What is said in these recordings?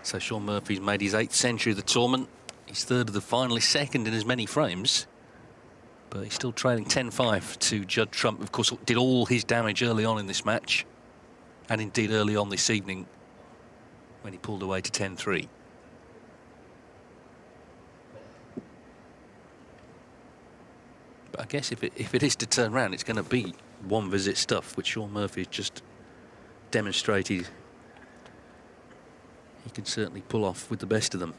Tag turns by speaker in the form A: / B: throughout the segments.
A: So Shaun Murphy's made his 8th century of the tournament. He's 3rd of the finalists, 2nd in as many frames. But he's still trailing 10-5 to Judd Trump. Of course, did all his damage early on in this match. And indeed early on this evening when he pulled away to 10-3. But I guess if it is to turn round, it's going to be one visit stuff, which Shaun Murphy has just demonstrated he can certainly pull off with the best of them.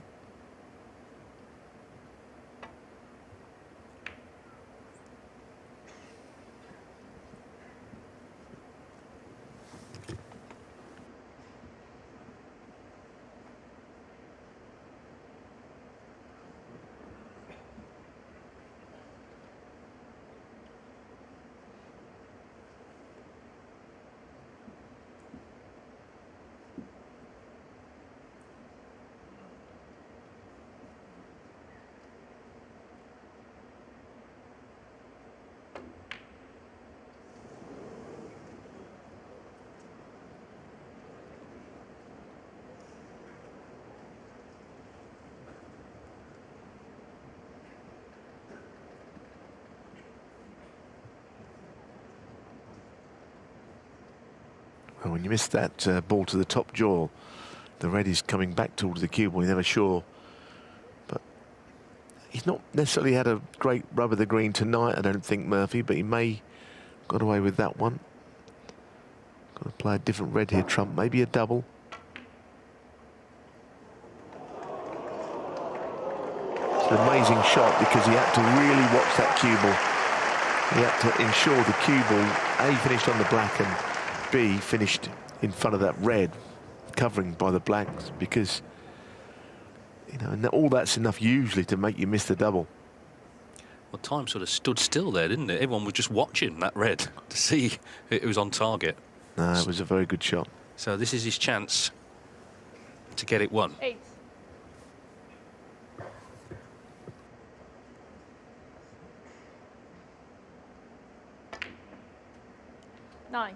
B: Well, when you miss that ball to the top jaw, the red is coming back towards the cue ball. You're never sure. But he's not necessarily had a great rub of the green tonight, I don't think, Murphy, but he may have got away with that one. Got to play a different red here, Trump. Maybe a double. It's an amazing shot because he had to really watch that cue ball. He had to ensure the cue ball, A, finished on the black, and B, finished in front of that red, covering by the blacks, because, you know, and all that's enough usually to make you miss the double.
A: Well, time sort of stood still there, didn't it? Everyone was just watching that red to see if it was on target.
B: No, it was a very good shot.
A: So this is his chance to get it won.
C: 8. Nine.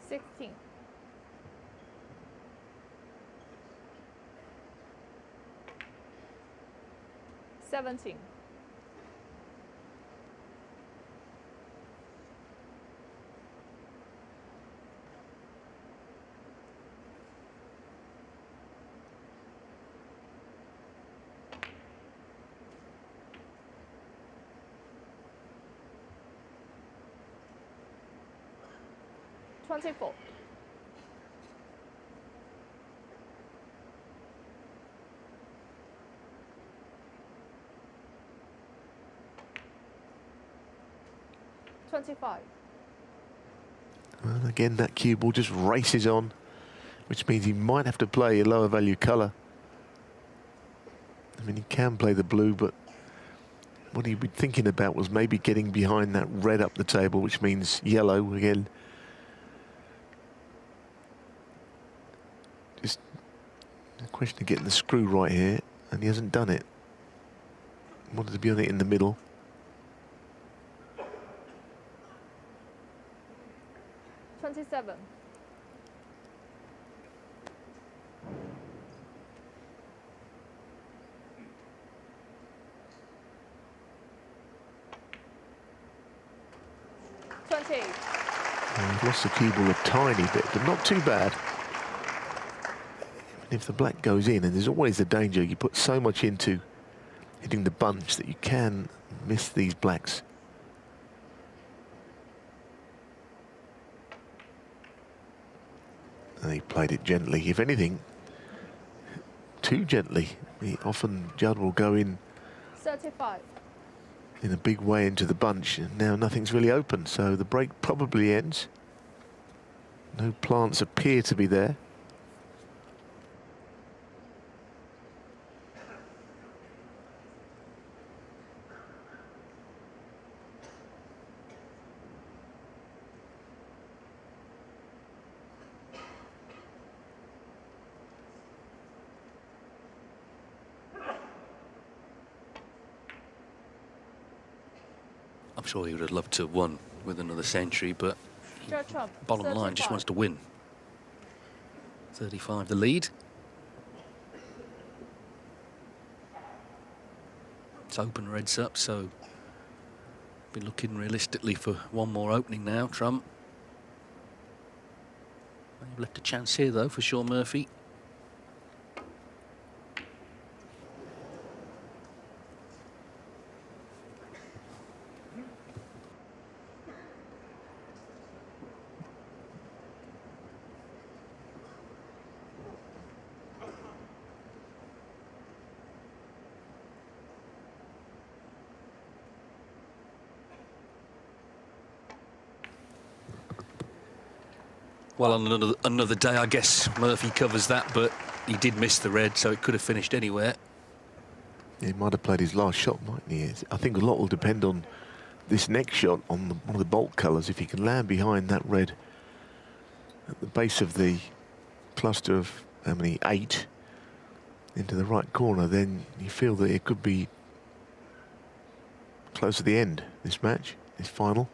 C: 16. 17. 24. 25.
B: Well, again, that cue ball just races on, which means he might have to play a lower value colour. I mean, he can play the blue, but what he'd be thinking about was maybe getting behind that red up the table, which means yellow again. Just a question of getting the screw right here, and he hasn't done it. Wanted to be on it in the middle.
C: 27. 20.
B: He's lost the cue ball a tiny bit, but not too bad. If the black goes in, and there's always the danger, you put so much into hitting the bunch that you can miss these blacks. And he played it gently, if anything, too gently. Often Judd will go in
C: 35.
B: in a big way into the bunch, and now nothing's really open, so the break probably ends. No plants appear to be there.
A: I'm sure he would have loved to have won with another century, but
C: Judd Trump.
A: bottom line, just
C: 35.
A: wants to win. 35 the lead. It's open reds up, so be looking realistically for one more opening now, Trump. They've left a chance here, though, for Shaun Murphy. Well, on another day, I guess Murphy covers that, but he did miss the red, so it could have finished anywhere.
B: He might have played his last shot, mightn't he? I think a lot will depend on this next shot on one of the bolt colours. If he can land behind that red at the base of the cluster of, how many, 8 into the right corner, then you feel that it could be close to the end, this match, this final.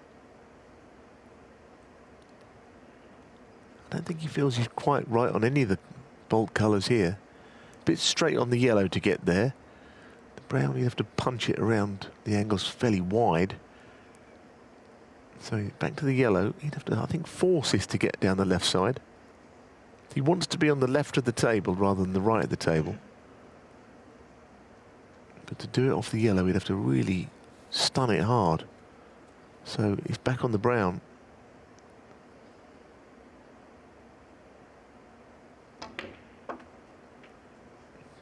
B: I don't think he feels he's quite right on any of the bolt colours here. A bit straight on the yellow to get there. The brown, you have to punch it around. The angle's fairly wide. So back to the yellow. He'd have to, I think, force this to get down the left side. He wants to be on the left of the table rather than the right of the table. But to do it off the yellow, he'd have to really stun it hard. So he's back on the brown.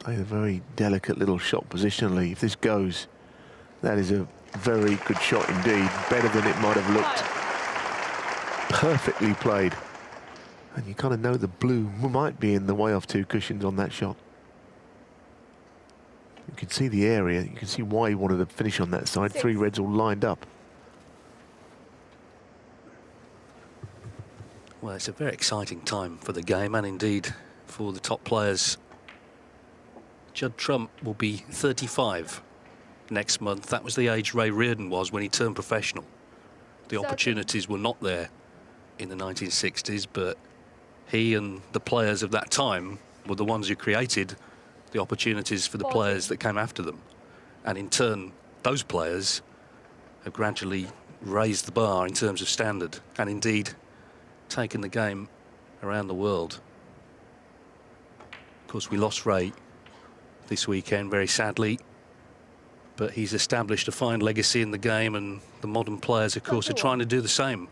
B: A very delicate little shot positionally. If this goes, that is a very good shot indeed. Better than it might have looked. Perfectly played. And you kind of know the blue might be in the way of 2 cushions on that shot. You can see the area. You can see why he wanted to finish on that side. 3 reds all lined up.
A: Well, it's a very exciting time for the game, and indeed for the top players. Judd Trump will be 35 next month. That was the age Ray Reardon was when he turned professional. The opportunities were not there in the 1960s, but he and the players of that time were the ones who created the opportunities for the players that came after them. And in turn, those players have gradually raised the bar in terms of standard and indeed taken the game around the world. Of course, we lost Ray this weekend, very sadly, but he's established a fine legacy in the game, and the modern players, of course, are trying to do the same.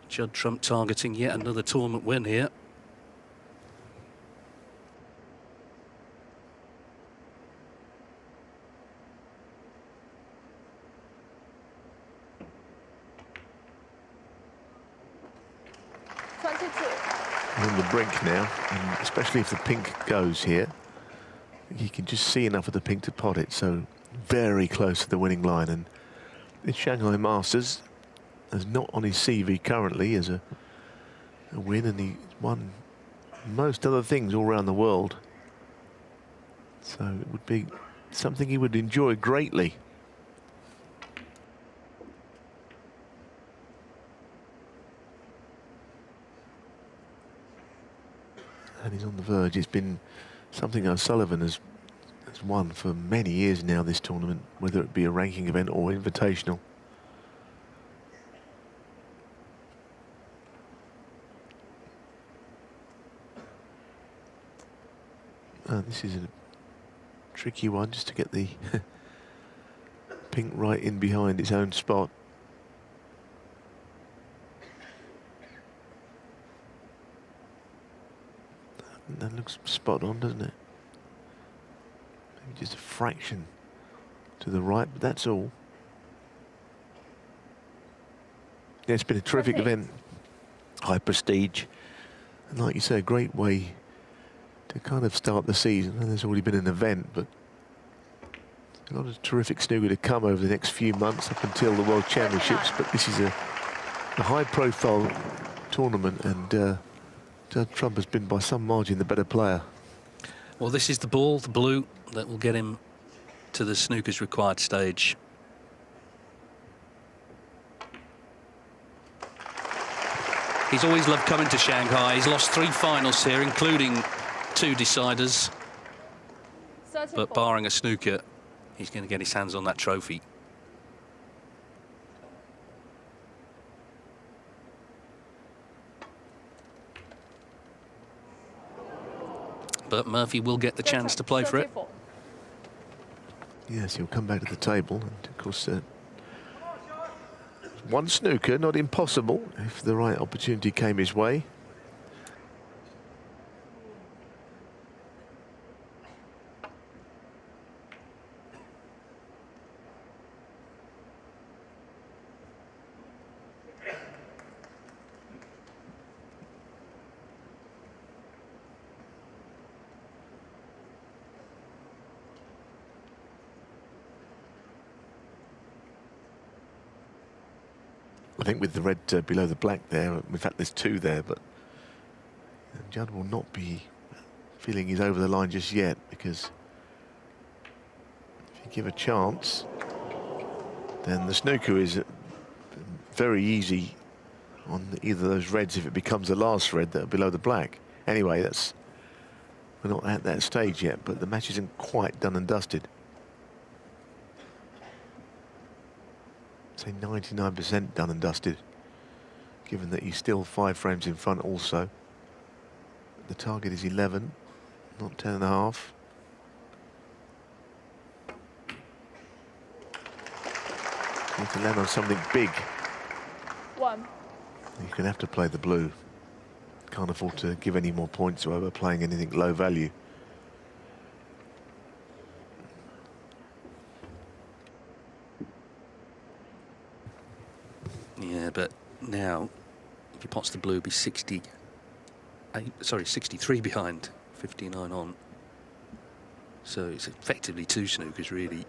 A: Judd Trump targeting yet another tournament win here.
B: We're on the brink now, and especially if the pink goes here, you can just see enough of the pink to pot it, so very close to the winning line. And the Shanghai Masters is not on his CV currently as a win, and he won most other things all around the world. So it would be something he would enjoy greatly. And he's on the verge. It's been something O'Sullivan has won for many years now, this tournament, whether it be a ranking event or invitational. This is a tricky one, just to get the pink right in behind its own spot. That looks spot on, doesn't it? Maybe just a fraction to the right, but that's all. Yeah, it's been a terrific event. High prestige. And like you say, a great way to kind of start the season. And there's already been an event, but a lot of terrific snooker to come over the next few months up until the World Championships. But this is a high-profile tournament, and Judd Trump has been by some margin the better player.
A: Well, this is the ball, the blue, that will get him to the snooker's required stage. He's always loved coming to Shanghai. He's lost 3 finals here, including 2 deciders.
C: 34.
A: But barring a snooker, he's going to get his hands on that trophy. But Murphy will get the chance to play for it.
C: 34.
B: Yes, he'll come back to the table. And of course, one snooker, not impossible, if the right opportunity came his way. I think with the red below the black there, in fact there's 2 there, but Judd will not be feeling he's over the line just yet, because if you give a chance, then the snooker is very easy on either of those reds if it becomes the last red that are below the black. Anyway, we're not at that stage yet, but the match isn't quite done and dusted. Say 99% done and dusted, given that he's still 5 frames in front also. The target is 11, not 10.5. Need to land on something big.
C: 1.
B: You're going to have to play the blue. Can't afford to give any more points over playing anything low value.
A: Yeah, but now, if he pots the blue, be 63 behind, 59 on. So it's effectively 2 snookers, really.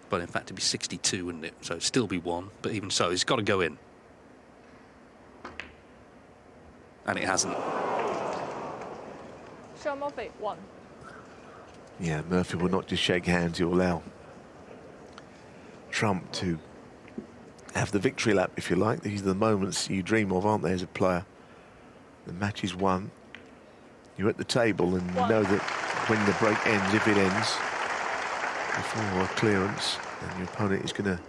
A: But in fact, it'd be 62, wouldn't it? So it'd still be 1, but even so, it's got to go in. And it hasn't.
C: Show Murphy, 1.
B: Yeah, Murphy will not just shake hands, he'll allow Trump to have the victory lap, if you like. These are the moments you dream of, aren't they, as a player? The match is won. You're at the table and you know that when the break ends, if it ends before a clearance, then your opponent is going to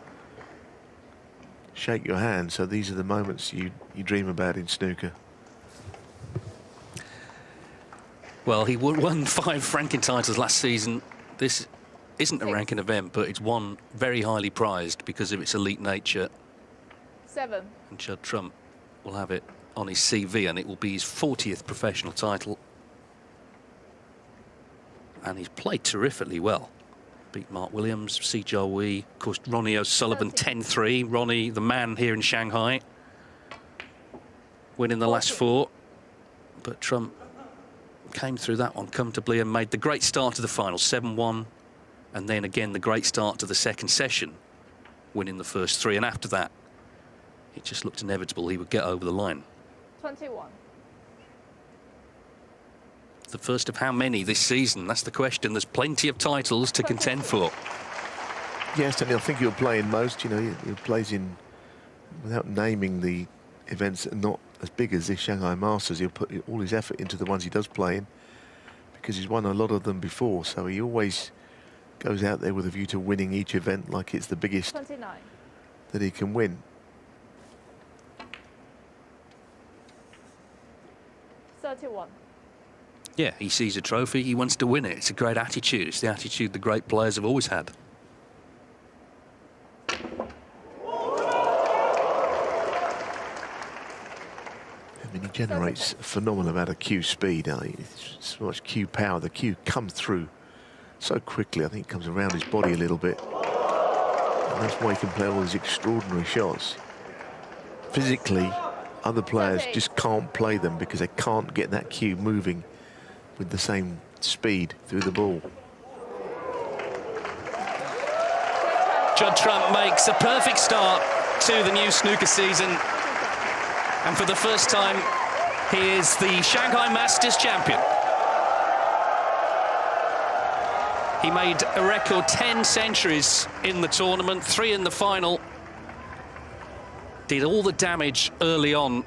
B: shake your hand. So these are the moments you dream about in snooker.
A: Well, he won 5 ranking titles last season. This isn't a ranking event, but it's one very highly prized because of its elite nature.
C: 7.
A: And Judd Trump will have it on his CV, and it will be his 40th professional title. And he's played terrifically well. Beat Mark Williams, Si Wei, of course, Ronnie O'Sullivan, 10-3. Ronnie, the man here in Shanghai, winning the last 4. But Trump came through that one comfortably and made the great start to the final, 7-1, and then again the great start to the second session, winning the first 3. And after that, it just looked inevitable he would get over the line.
C: 21.
A: The first of how many this season? That's the question. There's plenty of titles to contend for.
B: Yes, and I think he'll play in most. You know, he plays in, without naming the events that are not as big as this Shanghai Masters, he'll put all his effort into the ones he does play in, because he's won a lot of them before, so he always goes out there with a view to winning each event like it's the biggest
C: 29.
B: that he can win.
C: 31.
A: Yeah, he sees a trophy, he wants to win it. It's a great attitude. It's the attitude the great players have always had.
B: I mean, he generates a phenomenal amount of cue speed. So much cue power. The cue comes through so quickly. I think it comes around his body a little bit. And that's why he can play all these extraordinary shots. Physically, other players just can't play them because they can't get that cue moving with the same speed through the ball.
A: Judd Trump makes a perfect start to the new snooker season. And for the first time, he is the Shanghai Masters champion. He made a record 10 centuries in the tournament, 3 in the final. Did all the damage early on